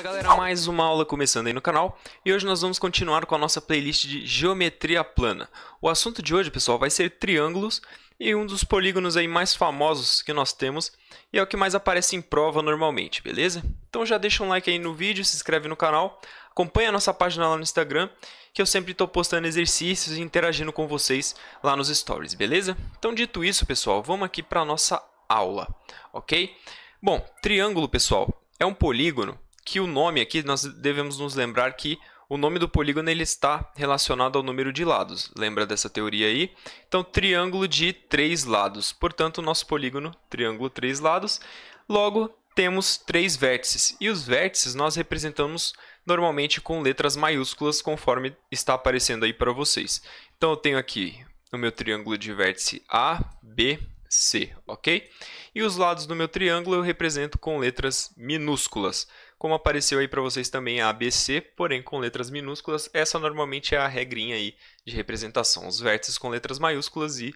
Fala galera, mais uma aula começando aí no canal e hoje nós vamos continuar com a nossa playlist de geometria plana. O assunto de hoje, pessoal, vai ser triângulos e um dos polígonos aí mais famosos que nós temos e é o que mais aparece em prova normalmente, beleza? Então já deixa um like aí no vídeo, se inscreve no canal, acompanha a nossa página lá no Instagram que eu sempre estou postando exercícios e interagindo com vocês lá nos stories, beleza? Então dito isso, pessoal, vamos aqui para a nossa aula, ok? Bom, triângulo, pessoal, é um polígono que o nome aqui, nós devemos nos lembrar que o nome do polígono ele está relacionado ao número de lados. Lembra dessa teoria aí? Então, triângulo de 3 lados. Portanto, o nosso polígono, triângulo 3 lados. Logo, temos 3 vértices. E os vértices nós representamos normalmente com letras maiúsculas, conforme está aparecendo aí para vocês. Então, eu tenho aqui o meu triângulo de vértice A, B, C, ok? E os lados do meu triângulo eu represento com letras minúsculas. Como apareceu aí para vocês também a ABC, porém com letras minúsculas, essa normalmente é a regrinha aí de representação. Os vértices com letras maiúsculas e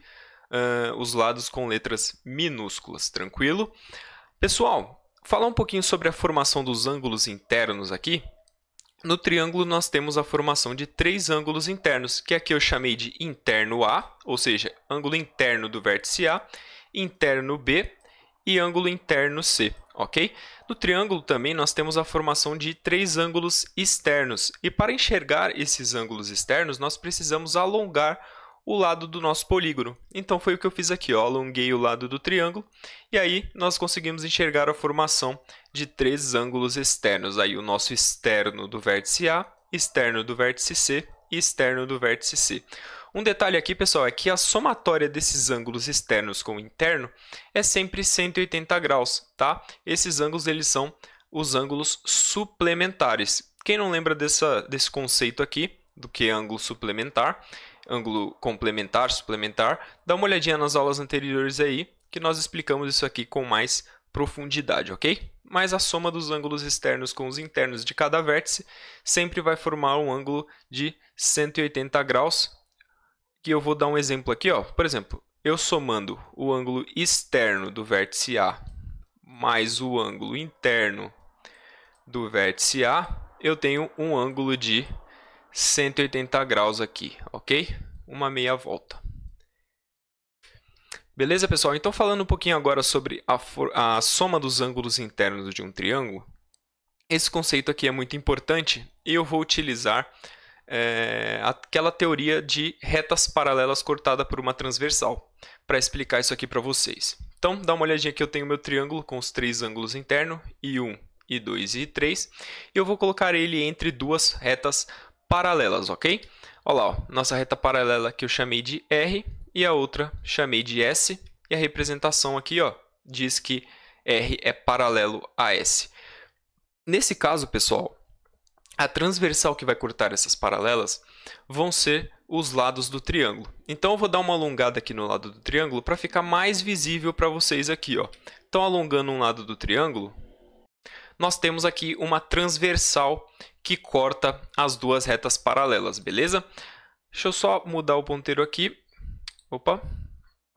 os lados com letras minúsculas, tranquilo? Pessoal, falar um pouquinho sobre a formação dos ângulos internos aqui. No triângulo nós temos a formação de 3 ângulos internos, que aqui eu chamei de interno A, ou seja, ângulo interno do vértice A, interno B e ângulo interno C, ok? No triângulo também nós temos a formação de 3 ângulos externos, e para enxergar esses ângulos externos nós precisamos alongar o lado do nosso polígono. Então foi o que eu fiz aqui, ó, alonguei o lado do triângulo e aí nós conseguimos enxergar a formação de 3 ângulos externos. Aí o nosso externo do vértice A, externo do vértice C e externo do vértice C. Um detalhe aqui, pessoal, é que a somatória desses ângulos externos com o interno é sempre 180 graus, tá? Esses ângulos eles são os ângulos suplementares. Quem não lembra desse conceito aqui, do que é ângulo suplementar, ângulo complementar, suplementar, dá uma olhadinha nas aulas anteriores aí, que nós explicamos isso aqui com mais profundidade, ok? Mas a soma dos ângulos externos com os internos de cada vértice sempre vai formar um ângulo de 180 graus, que eu vou dar um exemplo aqui, ó. Por exemplo, eu somando o ângulo externo do vértice A mais o ângulo interno do vértice A, eu tenho um ângulo de 180 graus aqui, ok? Uma meia volta. Beleza, pessoal? Então, falando um pouquinho agora sobre a soma dos ângulos internos de um triângulo, esse conceito aqui é muito importante e eu vou utilizar aquela teoria de retas paralelas cortada por uma transversal para explicar isso aqui para vocês. Então, dá uma olhadinha aqui, eu tenho meu triângulo com os 3 ângulos internos, I1, I2 e I3, e eu vou colocar ele entre 2 retas paralelas, ok? Olha lá, ó, nossa reta paralela que eu chamei de R e a outra chamei de S, e a representação aqui, ó, diz que R é paralelo a S. Nesse caso, pessoal, a transversal que vai cortar essas paralelas vão ser os lados do triângulo. Então, eu vou dar uma alongada aqui no lado do triângulo para ficar mais visível para vocês aqui, ó. Então, alongando um lado do triângulo, nós temos aqui uma transversal que corta as 2 retas paralelas, beleza? Deixa eu só mudar o ponteiro aqui. Opa,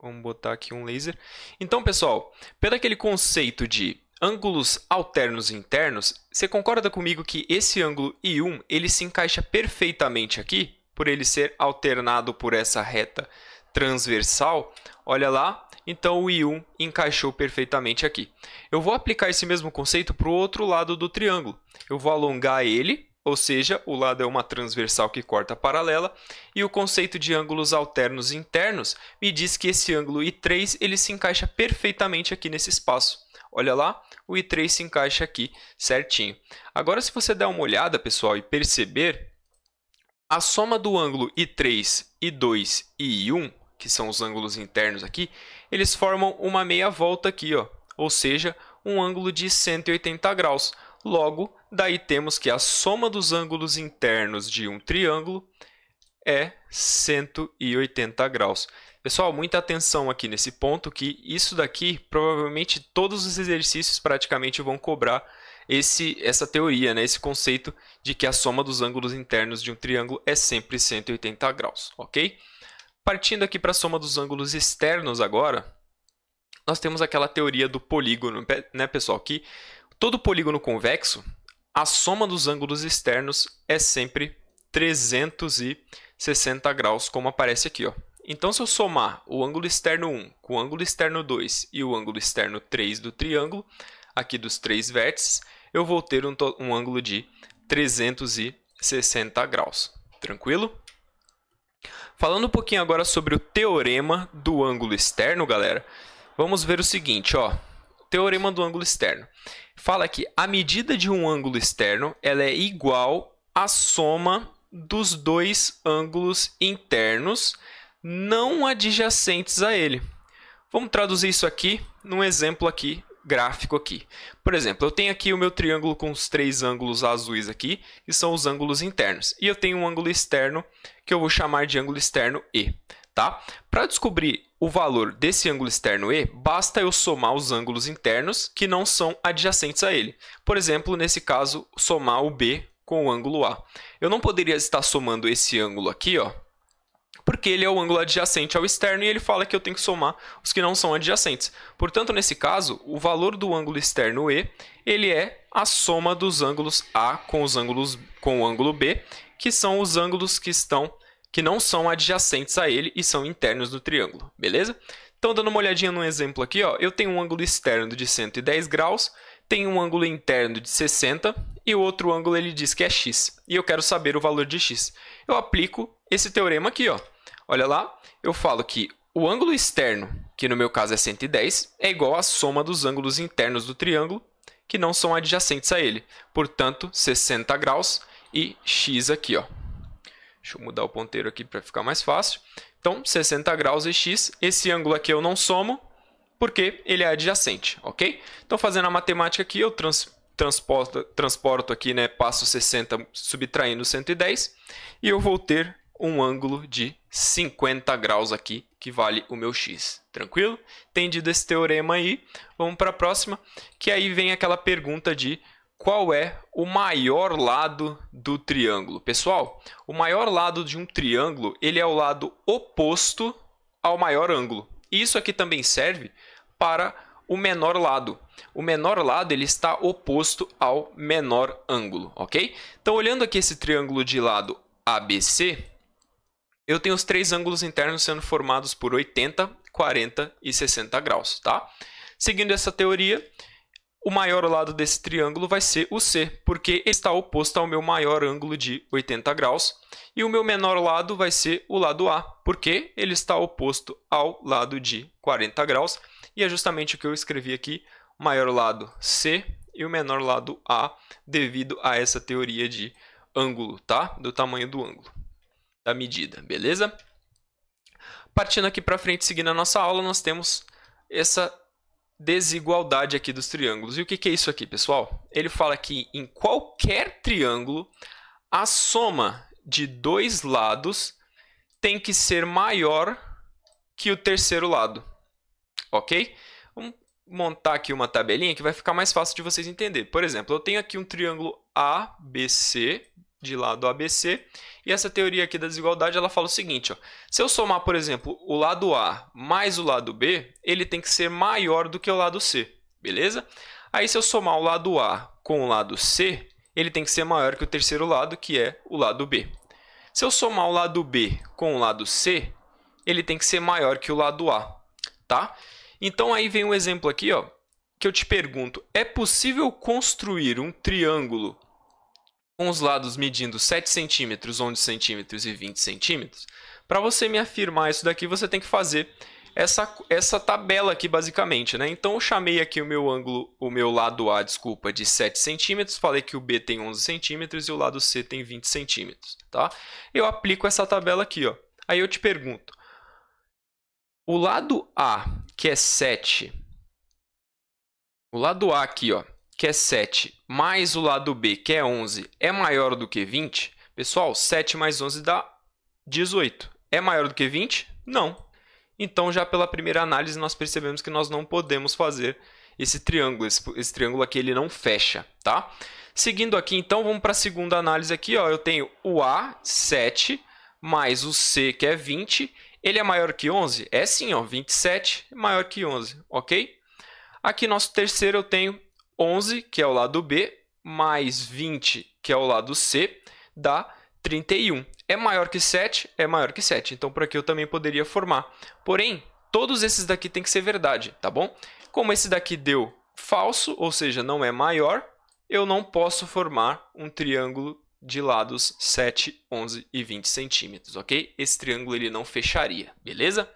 vamos botar aqui um laser. Então, pessoal, pelo aquele conceito de ângulos alternos e internos, você concorda comigo que esse ângulo I1 ele se encaixa perfeitamente aqui, por ele ser alternado por essa reta transversal? Olha lá. Então, o I1 encaixou perfeitamente aqui. Eu vou aplicar esse mesmo conceito para o outro lado do triângulo. Eu vou alongar ele, ou seja, o lado é uma transversal que corta a paralela, e o conceito de ângulos alternos e internos me diz que esse ângulo I3 ele se encaixa perfeitamente aqui nesse espaço. Olha lá, o I3 se encaixa aqui certinho. Agora, se você der uma olhada, pessoal, e perceber, a soma do ângulo I3, I2 e I1, que são os ângulos internos aqui, eles formam uma meia volta aqui, ó, ou seja, um ângulo de 180 graus. Logo, daí temos que a soma dos ângulos internos de um triângulo é 180 graus. Pessoal, muita atenção aqui nesse ponto, que isso daqui, provavelmente todos os exercícios praticamente vão cobrar essa teoria, né? Esse conceito de que a soma dos ângulos internos de um triângulo é sempre 180 graus, ok? Partindo aqui para a soma dos ângulos externos agora, nós temos aquela teoria do polígono, né, pessoal? Que todo polígono convexo, a soma dos ângulos externos é sempre 360 graus, como aparece aqui, ó. Então, se eu somar o ângulo externo 1 com o ângulo externo 2 e o ângulo externo 3 do triângulo, aqui dos três vértices, eu vou ter um ângulo de 360 graus. Tranquilo? Falando um pouquinho agora sobre o teorema do ângulo externo, galera, vamos ver o seguinte, ó. Teorema do ângulo externo. Fala que a medida de um ângulo externo ela é igual à soma dos dois ângulos internos não adjacentes a ele. Vamos traduzir isso aqui num exemplo aqui, gráfico aqui. Por exemplo, eu tenho aqui o meu triângulo com os três ângulos azuis aqui, que são os ângulos internos. E eu tenho um ângulo externo que eu vou chamar de ângulo externo E. Tá? Para descobrir o valor desse ângulo externo E, basta eu somar os ângulos internos que não são adjacentes a ele. Por exemplo, nesse caso, somar o B com o ângulo A. Eu não poderia estar somando esse ângulo aqui, ó, porque ele é o ângulo adjacente ao externo e ele fala que eu tenho que somar os que não são adjacentes. Portanto, nesse caso, o valor do ângulo externo E, ele é a soma dos ângulos A com o ângulo B, que são os ângulos que não são adjacentes a ele e são internos do triângulo, beleza? Então, dando uma olhadinha no exemplo aqui, ó, eu tenho um ângulo externo de 110 graus, tenho um ângulo interno de 60 e o outro ângulo ele diz que é x. E eu quero saber o valor de x. Eu aplico esse teorema aqui, ó. Olha lá, eu falo que o ângulo externo, que no meu caso é 110, é igual à soma dos ângulos internos do triângulo, que não são adjacentes a ele. Portanto, 60 graus e x aqui, ó. Deixa eu mudar o ponteiro aqui para ficar mais fácil. Então, 60 graus e x. Esse ângulo aqui eu não somo, porque ele é adjacente, ok? Então, fazendo a matemática aqui, eu transporto aqui, né? Passo 60 subtraindo 110 e eu vou ter um ângulo de 50 graus aqui, que vale o meu x. Tranquilo? Entendido esse teorema aí, vamos para a próxima, que aí vem aquela pergunta de qual é o maior lado do triângulo. Pessoal, o maior lado de um triângulo, ele é o lado oposto ao maior ângulo. E isso aqui também serve para o menor lado. O menor lado ele está oposto ao menor ângulo, ok? Então, olhando aqui esse triângulo de lado ABC, eu tenho os três ângulos internos sendo formados por 80, 40 e 60 graus, tá? Seguindo essa teoria, o maior lado desse triângulo vai ser o C, porque ele está oposto ao meu maior ângulo de 80 graus. E o meu menor lado vai ser o lado A, porque ele está oposto ao lado de 40 graus. E é justamente o que eu escrevi aqui, o maior lado C e o menor lado A, devido a essa teoria de ângulo, tá? Do tamanho do ângulo, da medida, beleza? Partindo aqui para frente, seguindo a nossa aula, nós temos essa desigualdade aqui dos triângulos. E o que é isso aqui, pessoal? Ele fala que em qualquer triângulo, a soma de dois lados tem que ser maior que o terceiro lado, ok? Vamos montar aqui uma tabelinha que vai ficar mais fácil de vocês entenderem. Por exemplo, eu tenho aqui um triângulo ABC, de lado ABC, e essa teoria aqui da desigualdade, ela fala o seguinte, ó, se eu somar, por exemplo, o lado A mais o lado B, ele tem que ser maior do que o lado C, beleza? Aí, se eu somar o lado A com o lado C, ele tem que ser maior que o terceiro lado, que é o lado B. Se eu somar o lado B com o lado C, ele tem que ser maior que o lado A, tá? Então, aí vem um exemplo aqui, ó, que eu te pergunto, é possível construir um triângulo com os lados medindo 7 centímetros, 11 centímetros e 20 centímetros? Para você me afirmar isso daqui, você tem que fazer essa tabela aqui, basicamente, né? Então, eu chamei aqui o meu lado A, desculpa, de 7 centímetros, falei que o B tem 11 centímetros e o lado C tem 20 centímetros, tá? Eu aplico essa tabela aqui, ó. Aí eu te pergunto, o lado A, que é 7, o lado A aqui, ó, que é 7, mais o lado B, que é 11, é maior do que 20? Pessoal, 7 mais 11 dá 18. É maior do que 20? Não. Então, já pela primeira análise, nós percebemos que nós não podemos fazer esse triângulo. Esse triângulo aqui ele não fecha, tá? Seguindo aqui, então, vamos para a segunda análise aqui, ó. Eu tenho o A, 7, mais o C, que é 20. Ele é maior que 11? É sim, ó, 27 é maior que 11, ok? Aqui, nosso terceiro, eu tenho 11, que é o lado B, mais 20, que é o lado C, dá 31. É maior que 7? É maior que 7. Então, por aqui eu também poderia formar. Porém, todos esses daqui tem que ser verdade, tá bom? Como esse daqui deu falso, ou seja, não é maior, eu não posso formar um triângulo de lados 7, 11 e 20 centímetros, ok? Esse triângulo ele não fecharia, beleza?